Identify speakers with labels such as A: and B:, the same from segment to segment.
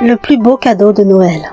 A: Le plus beau cadeau de Noël.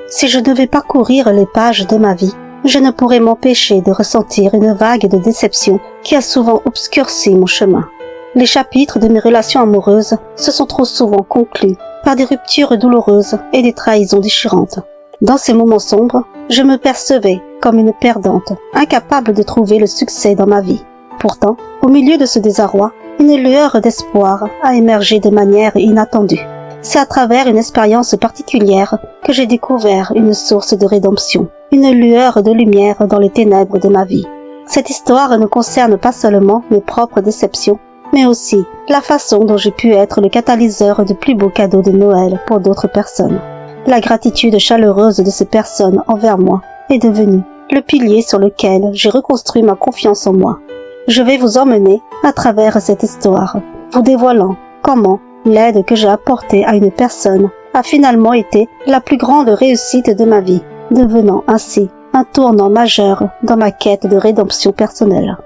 A: Si je devais parcourir les pages de ma vie, je ne pourrais m'empêcher de ressentir une vague de déception qui a souvent obscurci mon chemin. Les chapitres de mes relations amoureuses se sont trop souvent conclus par des ruptures douloureuses et des trahisons déchirantes. Dans ces moments sombres, je me percevais comme une perdante, incapable de trouver le succès dans ma vie. Pourtant, au milieu de ce désarroi, une lueur d'espoir a émergé de manière inattendue. C'est à travers une expérience particulière que j'ai découvert une source de rédemption, une lueur de lumière dans les ténèbres de ma vie. Cette histoire ne concerne pas seulement mes propres déceptions, mais aussi la façon dont j'ai pu être le catalyseur du plus beau cadeau de Noël pour d'autres personnes. La gratitude chaleureuse de ces personnes envers moi est devenue le pilier sur lequel j'ai reconstruit ma confiance en moi. Je vais vous emmener à travers cette histoire, vous dévoilant comment l'aide que j'ai apportée à une personne a finalement été la plus grande réussite de ma vie, devenant ainsi un tournant majeur dans ma quête de rédemption personnelle.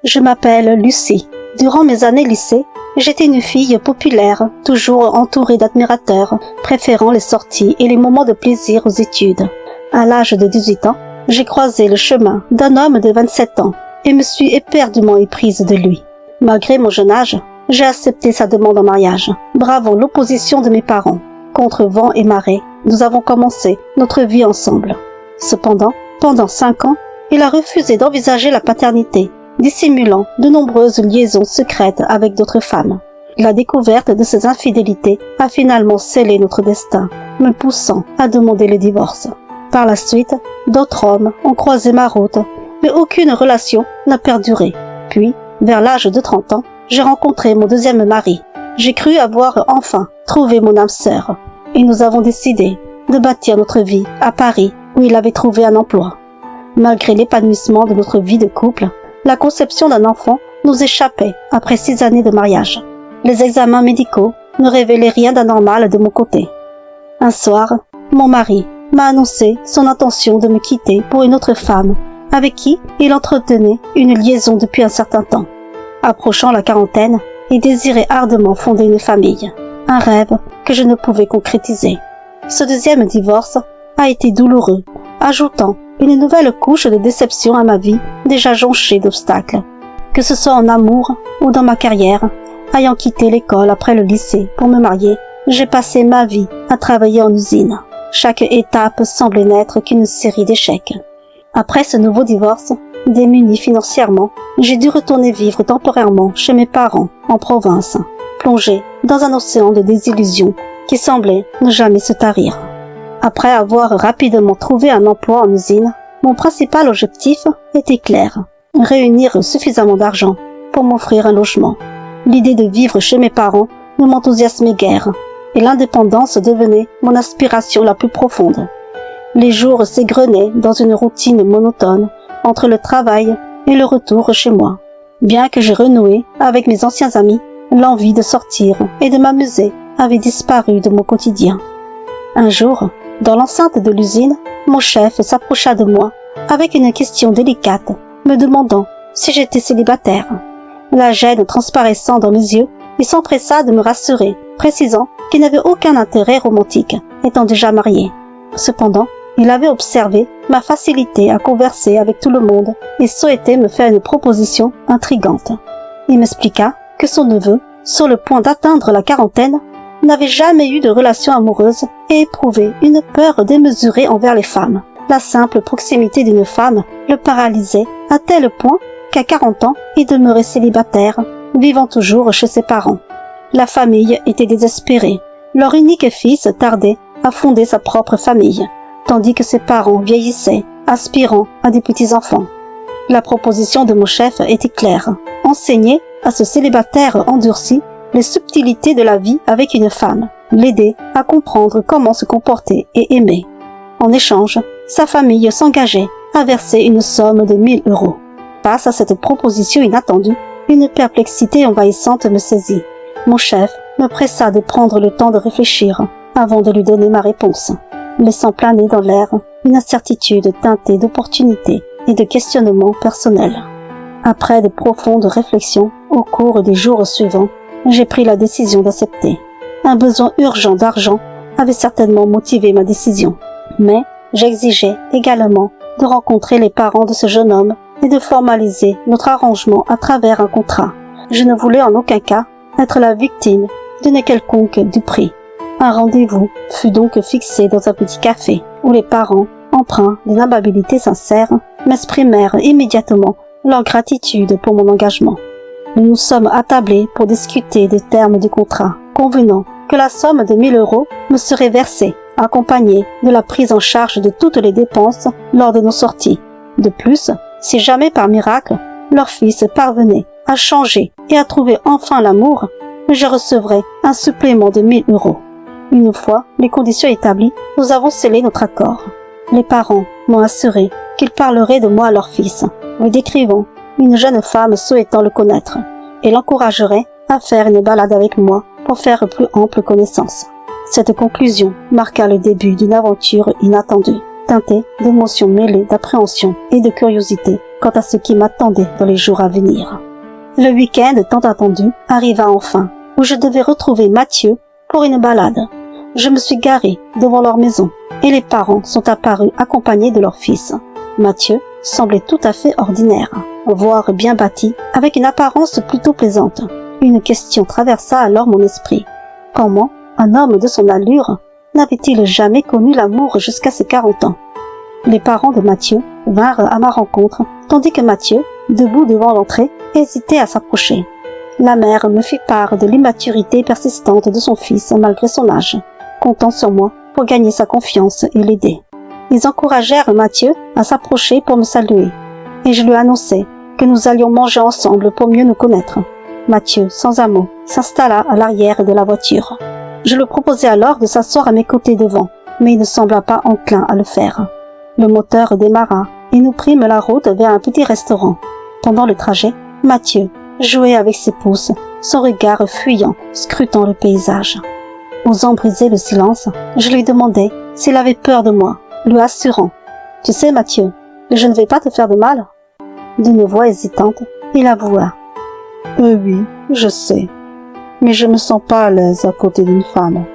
A: Je m'appelle Lucie. Durant mes années lycée, j'étais une fille populaire, toujours entourée d'admirateurs, préférant les sorties et les moments de plaisir aux études. À l'âge de 18 ans, j'ai croisé le chemin d'un homme de 27 ans et me suis éperdument éprise de lui. Malgré mon jeune âge, j'ai accepté sa demande en mariage, bravant l'opposition de mes parents. Contre vent et marée, nous avons commencé notre vie ensemble. Cependant, pendant 5 ans, il a refusé d'envisager la paternité, dissimulant de nombreuses liaisons secrètes avec d'autres femmes. La découverte de ces infidélités a finalement scellé notre destin, me poussant à demander le divorce. Par la suite, d'autres hommes ont croisé ma route, mais aucune relation n'a perduré. Puis, vers l'âge de 30 ans, j'ai rencontré mon deuxième mari. J'ai cru avoir enfin trouvé mon âme sœur. Et nous avons décidé de bâtir notre vie à Paris, où il avait trouvé un emploi. Malgré l'épanouissement de notre vie de couple, la conception d'un enfant nous échappait après 6 années de mariage. Les examens médicaux ne révélaient rien d'anormal de mon côté. Un soir, mon mari m'a annoncé son intention de me quitter pour une autre femme, avec qui il entretenait une liaison depuis un certain temps. Approchant la quarantaine, il désirait ardemment fonder une famille, un rêve que je ne pouvais concrétiser. Ce deuxième divorce a été douloureux, ajoutant une nouvelle couche de déception à ma vie déjà jonchée d'obstacles. Que ce soit en amour ou dans ma carrière, ayant quitté l'école après le lycée pour me marier, j'ai passé ma vie à travailler en usine. Chaque étape semblait n'être qu'une série d'échecs. Après ce nouveau divorce, démunie financièrement, j'ai dû retourner vivre temporairement chez mes parents en province, plongée dans un océan de désillusions qui semblait ne jamais se tarir. Après avoir rapidement trouvé un emploi en usine, mon principal objectif était clair, réunir suffisamment d'argent pour m'offrir un logement. L'idée de vivre chez mes parents ne m'enthousiasmait guère, et l'indépendance devenait mon aspiration la plus profonde. Les jours s'égrenaient dans une routine monotone entre le travail et le retour chez moi. Bien que j'ai renoué avec mes anciens amis, l'envie de sortir et de m'amuser avait disparu de mon quotidien. Un jour, dans l'enceinte de l'usine, mon chef s'approcha de moi avec une question délicate, me demandant si j'étais célibataire. La gêne transparaissant dans mes yeux, il s'empressa de me rassurer, précisant qu'il n'avait aucun intérêt romantique, étant déjà marié. Cependant, il avait observé ma facilité à converser avec tout le monde et souhaitait me faire une proposition intrigante. Il m'expliqua que son neveu, sur le point d'atteindre la quarantaine, n'avait jamais eu de relation amoureuse et éprouvait une peur démesurée envers les femmes. La simple proximité d'une femme le paralysait à tel point qu'à 40 ans, il demeurait célibataire, vivant toujours chez ses parents. La famille était désespérée. Leur unique fils tardait à fonder sa propre famille, tandis que ses parents vieillissaient, aspirant à des petits-enfants. La proposition de mon chef était claire, enseigner à ce célibataire endurci les subtilités de la vie avec une femme, l'aider à comprendre comment se comporter et aimer. En échange, sa famille s'engageait à verser une somme de 1 000 €. Face à cette proposition inattendue, une perplexité envahissante me saisit. Mon chef me pressa de prendre le temps de réfléchir avant de lui donner ma réponse, laissant planer dans l'air une incertitude teintée d'opportunités et de questionnements personnels. Après de profondes réflexions, au cours des jours suivants, j'ai pris la décision d'accepter. Un besoin urgent d'argent avait certainement motivé ma décision. Mais j'exigeais également de rencontrer les parents de ce jeune homme et de formaliser notre arrangement à travers un contrat. Je ne voulais en aucun cas être la victime d'une quelconque duperie. Un rendez-vous fut donc fixé dans un petit café où les parents, empreints d'une amabilité sincère, m'exprimèrent immédiatement leur gratitude pour mon engagement. Nous nous sommes attablés pour discuter des termes du contrat, convenant que la somme de 1 000 € me serait versée, accompagnée de la prise en charge de toutes les dépenses lors de nos sorties. De plus, si jamais par miracle, leur fils parvenait à changer et à trouver enfin l'amour, je recevrais un supplément de 1 000 €. Une fois les conditions établies, nous avons scellé notre accord. Les parents m'ont assuré qu'ils parleraient de moi à leur fils, lui décrivant une jeune femme souhaitant le connaître, et l'encourageraient à faire une balade avec moi pour faire plus ample connaissance. Cette conclusion marqua le début d'une aventure inattendue, teintée d'émotions mêlées d'appréhension et de curiosité quant à ce qui m'attendait dans les jours à venir. Le week-end tant attendu arriva enfin, où je devais retrouver Mathieu pour une balade. Je me suis garée devant leur maison, et les parents sont apparus accompagnés de leur fils. Mathieu semblait tout à fait ordinaire, voire bien bâti, avec une apparence plutôt plaisante. Une question traversa alors mon esprit. Comment un homme de son allure n'avait-il jamais connu l'amour jusqu'à ses 40 ans? Les parents de Mathieu vinrent à ma rencontre, tandis que Mathieu, debout devant l'entrée, hésitait à s'approcher. La mère me fit part de l'immaturité persistante de son fils malgré son âge, comptant sur moi pour gagner sa confiance et l'aider. Ils encouragèrent Mathieu à s'approcher pour me saluer, et je lui annonçai que nous allions manger ensemble pour mieux nous connaître. Mathieu, sans un mot, s'installa à l'arrière de la voiture. Je lui proposai alors de s'asseoir à mes côtés devant, mais il ne sembla pas enclin à le faire. Le moteur démarra et nous prîmes la route vers un petit restaurant. Pendant le trajet, Mathieu jouait avec ses pouces, son regard fuyant, scrutant le paysage. Osant briser le silence, je lui demandai s'il avait peur de moi, lui assurant « Tu sais, Mathieu, je ne vais pas te faire de mal ?» D'une voix hésitante, il avoua « Oui, je sais, mais je me sens pas à l'aise à côté d'une femme.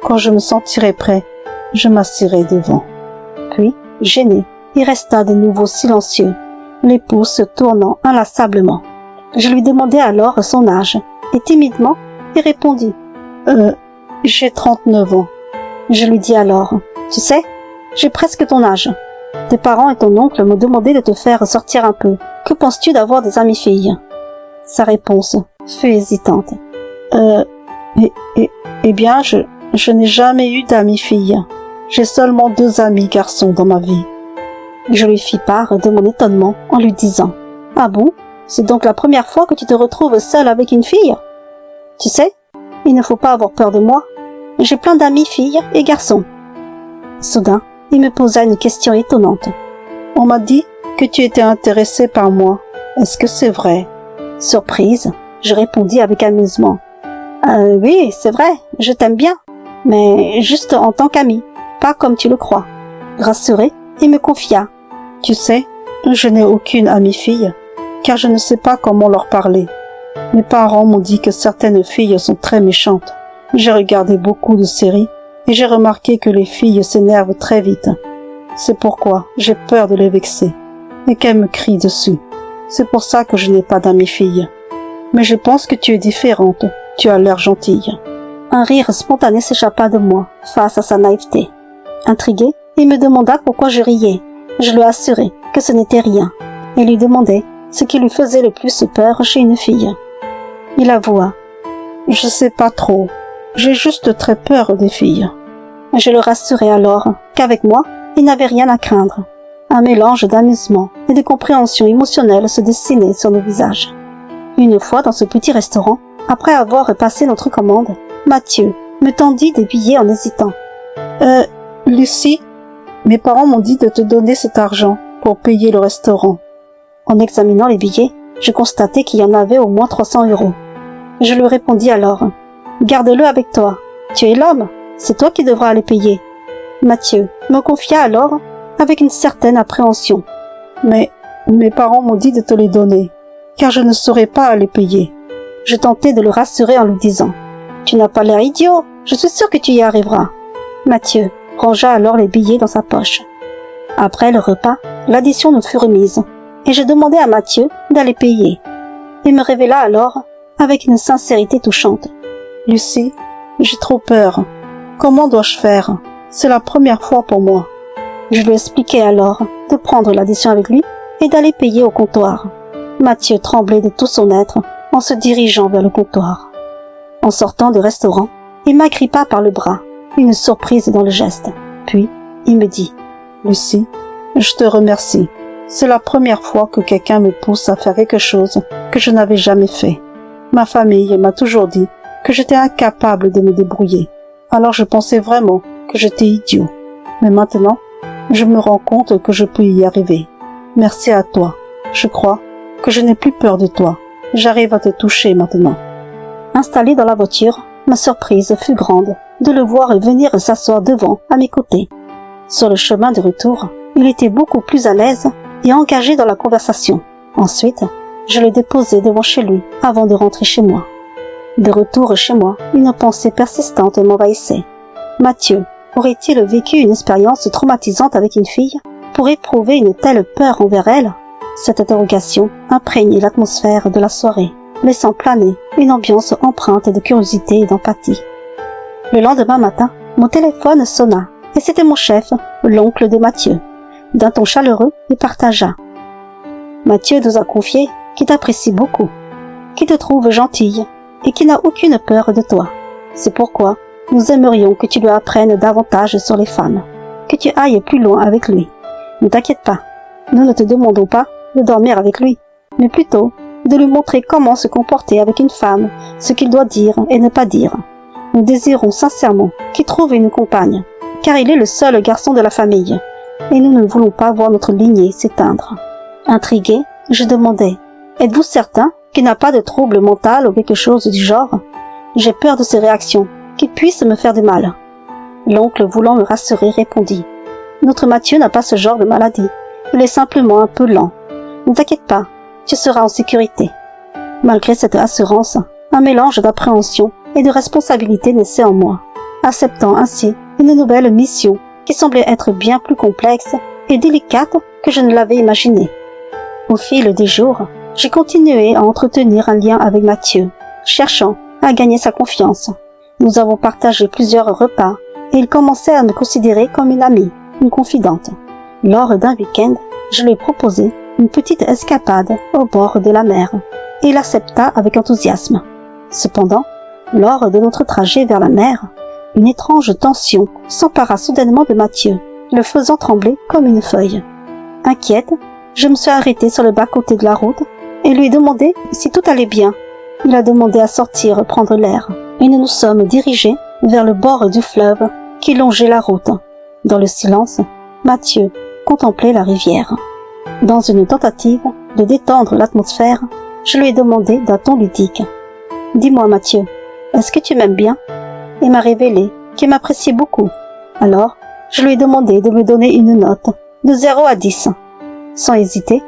A: Quand je me sentirai prêt, je m'assirai devant. » Puis, gêné, il resta de nouveau silencieux, les pouces tournant inlassablement. Je lui demandai alors son âge, et timidement, il répondit « J'ai 39 ans. » Je lui dis alors « Tu sais, j'ai presque ton âge. Tes parents et ton oncle m'ont demandé de te faire sortir un peu. Que penses-tu d'avoir des amies filles ?» Sa réponse fut hésitante. Eh bien, je n'ai jamais eu d'amis filles. J'ai seulement 2 amis garçons dans ma vie. » Je lui fis part de mon étonnement en lui disant « Ah bon? C'est donc la première fois que tu te retrouves seule avec une fille? Tu sais, il ne faut pas avoir peur de moi. J'ai plein d'amis filles et garçons. » Soudain, il me posa une question étonnante. « On m'a dit que tu étais intéressée par moi. Est-ce que c'est vrai? » Surprise, je répondis avec amusement. « Oui, c'est vrai, je t'aime bien, mais juste en tant qu'ami, pas comme tu le crois. » Rassuré, il me confia. « Tu sais, je n'ai aucune amie fille, car je ne sais pas comment leur parler. Mes parents m'ont dit que certaines filles sont très méchantes. J'ai regardé beaucoup de séries et j'ai remarqué que les filles s'énervent très vite. C'est pourquoi j'ai peur de les vexer et qu'elles me crient dessus. C'est pour ça que je n'ai pas d'amis filles. Mais je pense que tu es différente. Tu as l'air gentille. » Un rire spontané s'échappa de moi face à sa naïveté. Intrigué, il me demanda pourquoi je riais. Je lui assurai que ce n'était rien et lui demandai ce qui lui faisait le plus peur chez une fille. Il avoua. « Je sais pas trop. J'ai juste très peur des filles. » Je le rassurai alors qu'avec moi, il n'avait rien à craindre. Un mélange d'amusement et de compréhension émotionnelle se dessinait sur nos visages. Une fois dans ce petit restaurant, après avoir passé notre commande, Mathieu me tendit des billets en hésitant. « Lucie, mes parents m'ont dit de te donner cet argent pour payer le restaurant. » En examinant les billets, je constatai qu'il y en avait au moins 300 €. Je lui répondis alors « Garde-le avec toi. Tu es l'homme, c'est toi qui devras les payer. » Mathieu me confia alors avec une certaine appréhension. « Mais mes parents m'ont dit de te les donner, car je ne saurais pas les payer. » Je tentai de le rassurer en lui disant « Tu n'as pas l'air idiot, je suis sûre que tu y arriveras. Mathieu rangea alors les billets dans sa poche. Après le repas, l'addition nous fut remise, et je demandai à Mathieu d'aller payer. Il me révéla alors, avec une sincérité touchante. « Lucie, j'ai trop peur. Comment dois-je faire? C'est la première fois pour moi. » Je lui expliquai alors de prendre l'addition avec lui et d'aller payer au comptoir. Mathieu tremblait de tout son être en se dirigeant vers le comptoir. En sortant du restaurant, il m'agrippa par le bras, une surprise dans le geste. Puis, il me dit « Lucie, je te remercie. C'est la première fois que quelqu'un me pousse à faire quelque chose que je n'avais jamais fait. Ma famille m'a toujours dit que j'étais incapable de me débrouiller. Alors je pensais vraiment que j'étais idiot. Mais maintenant, je me rends compte que je peux y arriver. Merci à toi. Je crois que je n'ai plus peur de toi. J'arrive à te toucher maintenant. » Installé dans la voiture, ma surprise fut grande de le voir venir s'asseoir devant, à mes côtés. Sur le chemin de retour, il était beaucoup plus à l'aise et engagé dans la conversation. Ensuite, je le déposai devant chez lui avant de rentrer chez moi. De retour chez moi, une pensée persistante m'envahissait. Mathieu aurait-il vécu une expérience traumatisante avec une fille pour éprouver une telle peur envers elle? Cette interrogation imprégnait l'atmosphère de la soirée, laissant planer une ambiance empreinte de curiosité et d'empathie. Le lendemain matin, mon téléphone sonna, et c'était mon chef, l'oncle de Mathieu. D'un ton chaleureux, il partagea. « Mathieu nous a confié qu'il t'apprécie beaucoup, qu'il te trouve gentille, et qu'il n'a aucune peur de toi. C'est pourquoi nous aimerions que tu lui apprennes davantage sur les femmes, que tu ailles plus loin avec lui. Ne t'inquiète pas, nous ne te demandons pas de dormir avec lui, mais plutôt de lui montrer comment se comporter avec une femme, ce qu'il doit dire et ne pas dire. Nous désirons sincèrement qu'il trouve une compagne, car il est le seul garçon de la famille, et nous ne voulons pas voir notre lignée s'éteindre. » Intrigué, je demandai, « Êtes-vous certain qu'il n'a pas de trouble mental ou quelque chose du genre? J'ai peur de ses réactions, qui puissent me faire du mal. » L'oncle, voulant me rassurer, répondit, « Notre Mathieu n'a pas ce genre de maladie. Il est simplement un peu lent. Ne t'inquiète pas, tu seras en sécurité. » Malgré cette assurance, un mélange d'appréhension et de responsabilité naissait en moi, acceptant ainsi une nouvelle mission qui semblait être bien plus complexe et délicate que je ne l'avais imaginé. Au fil des jours, j'ai continué à entretenir un lien avec Mathieu, cherchant à gagner sa confiance. Nous avons partagé plusieurs repas et il commençait à me considérer comme une amie, une confidente. Lors d'un week-end, je lui ai proposé une petite escapade au bord de la mer et il accepta avec enthousiasme. Cependant, lors de notre trajet vers la mer, une étrange tension s'empara soudainement de Mathieu, le faisant trembler comme une feuille. Inquiète, je me suis arrêtée sur le bas-côté de la route et lui ai demandé si tout allait bien. Il a demandé à sortir prendre l'air et nous nous sommes dirigés vers le bord du fleuve qui longeait la route. Dans le silence, Mathieu contemplait la rivière. Dans une tentative de détendre l'atmosphère, je lui ai demandé d'un ton ludique. « Dis-moi Mathieu, est-ce que tu m'aimes bien ?» Il m'a révélé qu'il m'appréciait beaucoup. Alors, je lui ai demandé de me donner une note de 0 à 10. Sans hésiter,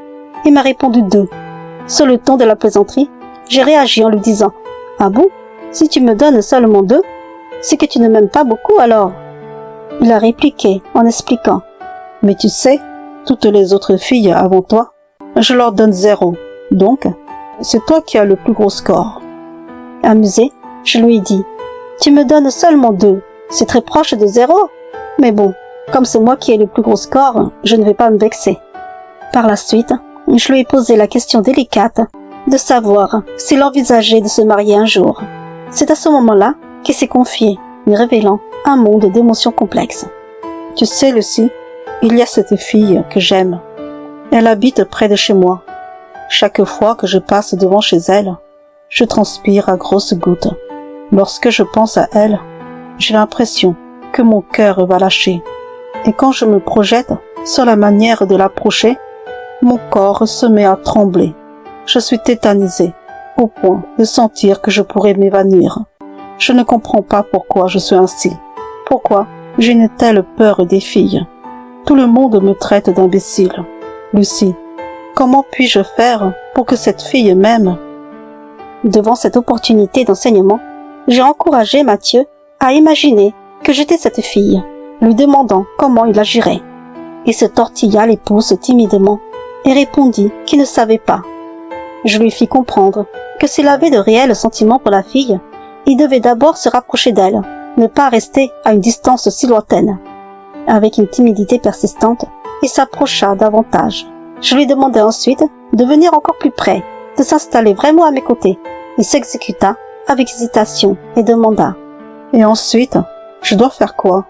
A: il m'a répondu 2. Sur le ton de la plaisanterie, j'ai réagi en lui disant « Ah bon, si tu me donnes seulement 2, c'est que tu ne m'aimes pas beaucoup alors ?» Il a répliqué en expliquant « Mais tu sais, toutes les autres filles avant toi, je leur donne 0. Donc, c'est toi qui as le plus gros score. » Amusé, je lui ai dit « Tu me donnes seulement 2, c'est très proche de 0. Mais bon, comme c'est moi qui ai le plus gros score, je ne vais pas me vexer. » Par la suite, je lui ai posé la question délicate de savoir s'il envisageait de se marier un jour. C'est à ce moment-là qu'il s'est confié, me révélant un monde d'émotions complexes. « Tu sais, Lucie, il y a cette fille que j'aime. Elle habite près de chez moi. Chaque fois que je passe devant chez elle, je transpire à grosses gouttes. Lorsque je pense à elle, j'ai l'impression que mon cœur va lâcher. Et quand je me projette sur la manière de l'approcher, mon corps se met à trembler. Je suis tétanisée, au point de sentir que je pourrais m'évanouir. Je ne comprends pas pourquoi je suis ainsi. Pourquoi j'ai une telle peur des filles. Tout le monde me traite d'imbécile. Lucie, comment puis-je faire pour que cette fille m'aime ? » Devant cette opportunité d'enseignement, j'ai encouragé Mathieu à imaginer que j'étais cette fille, lui demandant comment il agirait. Il se tortilla les pouces timidement et répondit qu'il ne savait pas. Je lui fis comprendre que s'il avait de réels sentiments pour la fille, il devait d'abord se rapprocher d'elle, ne pas rester à une distance si lointaine. Avec une timidité persistante, il s'approcha davantage. Je lui demandai ensuite de venir encore plus près, de s'installer vraiment à mes côtés. Il s'exécuta avec hésitation et demanda « Et ensuite, je dois faire quoi ?»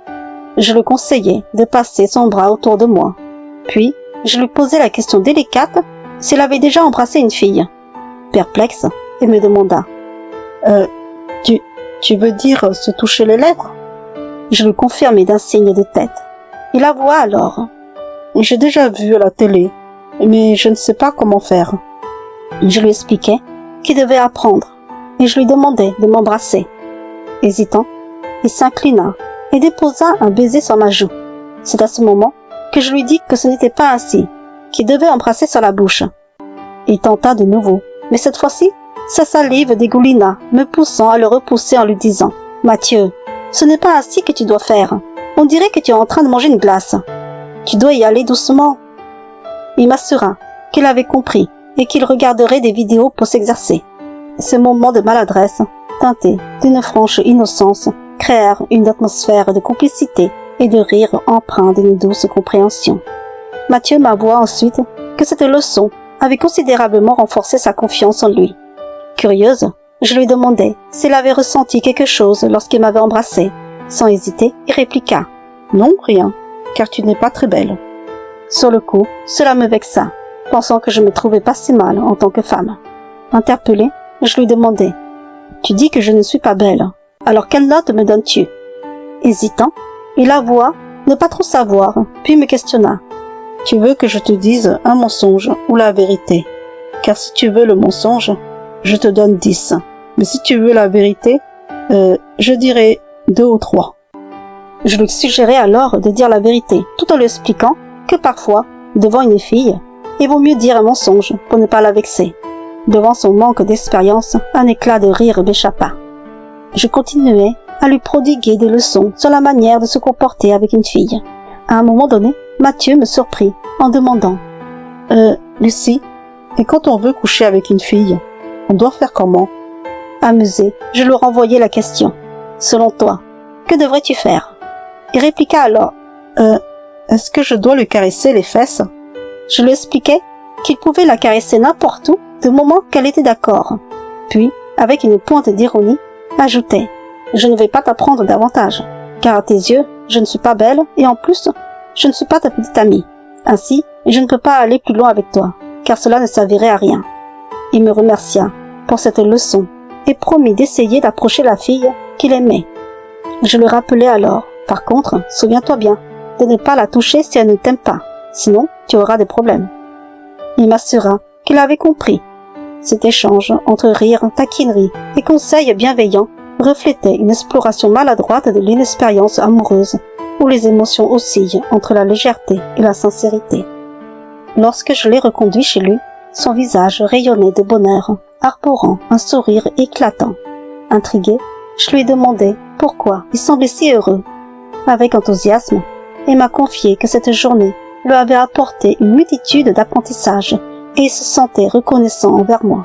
A: Je lui conseillai de passer son bras autour de moi. Puis, je lui posai la question délicate s'il avait déjà embrassé une fille. Perplexe, il me demanda « Tu veux dire se toucher les lèvres ?» Je lui confirmai d'un signe de tête. Il avoua alors « J'ai déjà vu à la télé, mais je ne sais pas comment faire. » Je lui expliquai qu'il devait apprendre, et je lui demandai de m'embrasser. Hésitant, il s'inclina et déposa un baiser sur ma joue. C'est à ce moment que je lui dis que ce n'était pas ainsi, qu'il devait embrasser sur la bouche. Il tenta de nouveau, mais cette fois-ci, sa salive dégoulina, me poussant à le repousser en lui disant « Mathieu, ce n'est pas ainsi que tu dois faire. On dirait que tu es en train de manger une glace. Tu dois y aller doucement. » Il m'assura qu'il avait compris et qu'il regarderait des vidéos pour s'exercer. Ces moments de maladresse, teintés d'une franche innocence, créèrent une atmosphère de complicité et de rire empreint d'une douce compréhension. Mathieu m'avoua ensuite que cette leçon avait considérablement renforcé sa confiance en lui. Curieuse, je lui demandai s'il avait ressenti quelque chose lorsqu'il m'avait embrassé. Sans hésiter, il répliqua « Non, rien, car tu n'es pas très belle. » Sur le coup, cela me vexa, pensant que je me trouvais pas si mal en tant que femme. Interpellée, je lui demandai « Tu dis que je ne suis pas belle, alors quelle note me donnes-tu » Hésitant, il avoua ne pas trop savoir, puis me questionna « Tu veux que je te dise un mensonge ou la vérité? Car si tu veux le mensonge, je te donne 10. Mais si tu veux la vérité, je dirais 2 ou 3. » Je lui suggérai alors de dire la vérité, tout en lui expliquant que parfois, devant une fille, il vaut mieux dire un mensonge pour ne pas la vexer. Devant son manque d'expérience, un éclat de rire m'échappa. Je continuai à lui prodiguer des leçons sur la manière de se comporter avec une fille. À un moment donné, Mathieu me surprit en demandant « Lucie, et quand on veut coucher avec une fille, on doit faire comment ?» Amusé, je lui renvoyai la question. « Selon toi, que devrais-tu faire ?» Il répliqua alors « Est-ce que je dois lui caresser les fesses ?» Je lui expliquai qu'il pouvait la caresser n'importe où, du moment qu'elle était d'accord. Puis, avec une pointe d'ironie, ajoutait « Je ne vais pas t'apprendre davantage, car à tes yeux, je ne suis pas belle et en plus, je ne suis pas ta petite amie. Ainsi, je ne peux pas aller plus loin avec toi, car cela ne servirait à rien. » Il me remercia pour cette leçon et promit d'essayer d'approcher la fille qu'il aimait. Je lui rappelai alors « Par contre, souviens-toi bien de ne pas la toucher si elle ne t'aime pas, sinon tu auras des problèmes. » Il m'assura qu'il avait compris. Cet échange entre rire, taquinerie et conseils bienveillants reflétait une exploration maladroite de l'inexpérience amoureuse, où les émotions oscillent entre la légèreté et la sincérité. Lorsque je l'ai reconduit chez lui, son visage rayonnait de bonheur, arborant un sourire éclatant. Intrigué, je lui ai demandé pourquoi il semblait si heureux. Avec enthousiasme, il m'a confié que cette journée lui avait apporté une multitude d'apprentissages et il se sentait reconnaissant envers moi.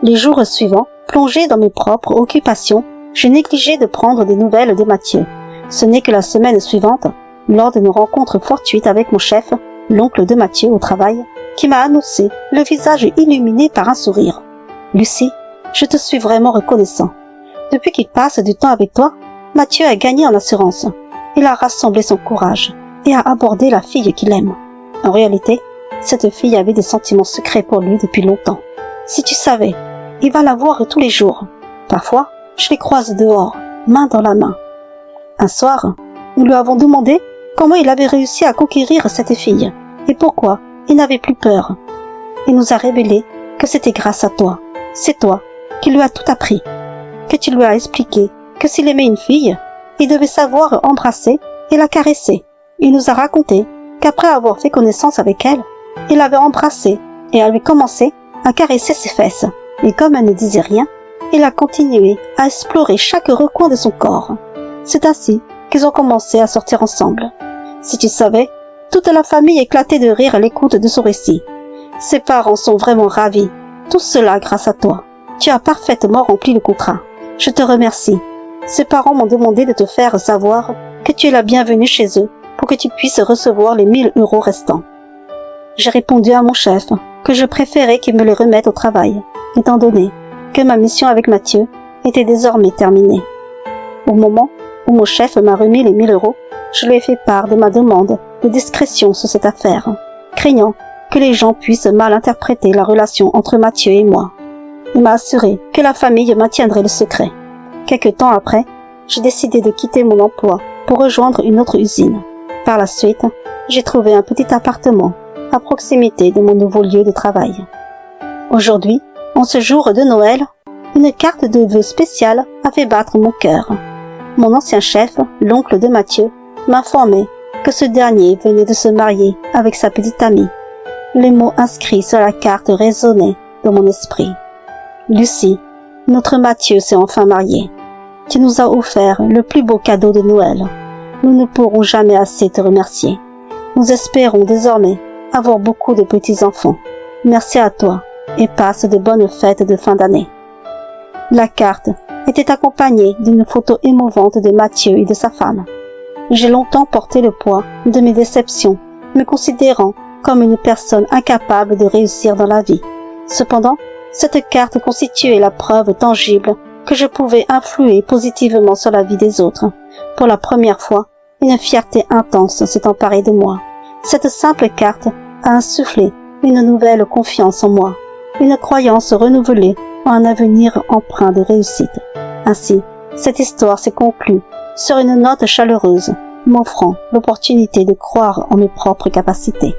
A: Les jours suivants, plongé dans mes propres occupations, je négligeais de prendre des nouvelles de Mathieu. Ce n'est que la semaine suivante, lors de nos rencontres fortuites avec mon chef, l'oncle de Mathieu au travail, qui m'a annoncé, le visage illuminé par un sourire. « Lucie, je te suis vraiment reconnaissant. Depuis qu'il passe du temps avec toi, Mathieu a gagné en assurance. Il a rassemblé son courage et a abordé la fille qu'il aime. En réalité, cette fille avait des sentiments secrets pour lui depuis longtemps. Si tu savais, il va la voir tous les jours. Parfois, je les croise dehors, main dans la main. » Un soir, nous lui avons demandé comment il avait réussi à conquérir cette fille et pourquoi il n'avait plus peur. Il nous a révélé que c'était grâce à toi. C'est toi qui lui as tout appris, que tu lui as expliqué que s'il aimait une fille, il devait savoir embrasser et la caresser. Il nous a raconté qu'après avoir fait connaissance avec elle, il l'avait embrassée et avait commencé à caresser ses fesses. Et comme elle ne disait rien, Il a continué à explorer chaque recoin de son corps. C'est ainsi qu'ils ont commencé à sortir ensemble. Si tu savais, toute la famille éclatait de rire à l'écoute de son récit. Ses parents sont vraiment ravis. Tout cela grâce à toi. Tu as parfaitement rempli le contrat. Je te remercie. Ses parents m'ont demandé de te faire savoir que tu es la bienvenue chez eux pour que tu puisses recevoir les 1 000 € restants. J'ai répondu à mon chef que je préférais qu'il me les remette au travail, étant donné que ma mission avec Mathieu était désormais terminée. Au moment où mon chef m'a remis les 1 000 €, je lui ai fait part de ma demande de discrétion sur cette affaire, craignant que les gens puissent mal interpréter la relation entre Mathieu et moi. Il m'a assuré que la famille maintiendrait le secret. Quelque temps après, j'ai décidé de quitter mon emploi pour rejoindre une autre usine. Par la suite, j'ai trouvé un petit appartement à proximité de mon nouveau lieu de travail. Aujourd'hui, en ce jour de Noël, une carte de vœux spéciale a fait battre mon cœur. Mon ancien chef, l'oncle de Mathieu, m'informait que ce dernier venait de se marier avec sa petite amie. Les mots inscrits sur la carte résonnaient dans mon esprit. Lucie, notre Mathieu s'est enfin marié. Tu nous as offert le plus beau cadeau de Noël. Nous ne pourrons jamais assez te remercier. Nous espérons désormais avoir beaucoup de petits-enfants. Merci à toi et passe de bonnes fêtes de fin d'année. La carte était accompagnée d'une photo émouvante de Mathieu et de sa femme. J'ai longtemps porté le poids de mes déceptions, me considérant comme une personne incapable de réussir dans la vie. Cependant, cette carte constituait la preuve tangible que je pouvais influer positivement sur la vie des autres. Pour la première fois, une fierté intense s'est emparée de moi. Cette simple carte a insufflé une nouvelle confiance en moi, une croyance renouvelée en un avenir empreint de réussite. Ainsi, cette histoire s'est conclue sur une note chaleureuse, m'offrant l'opportunité de croire en mes propres capacités.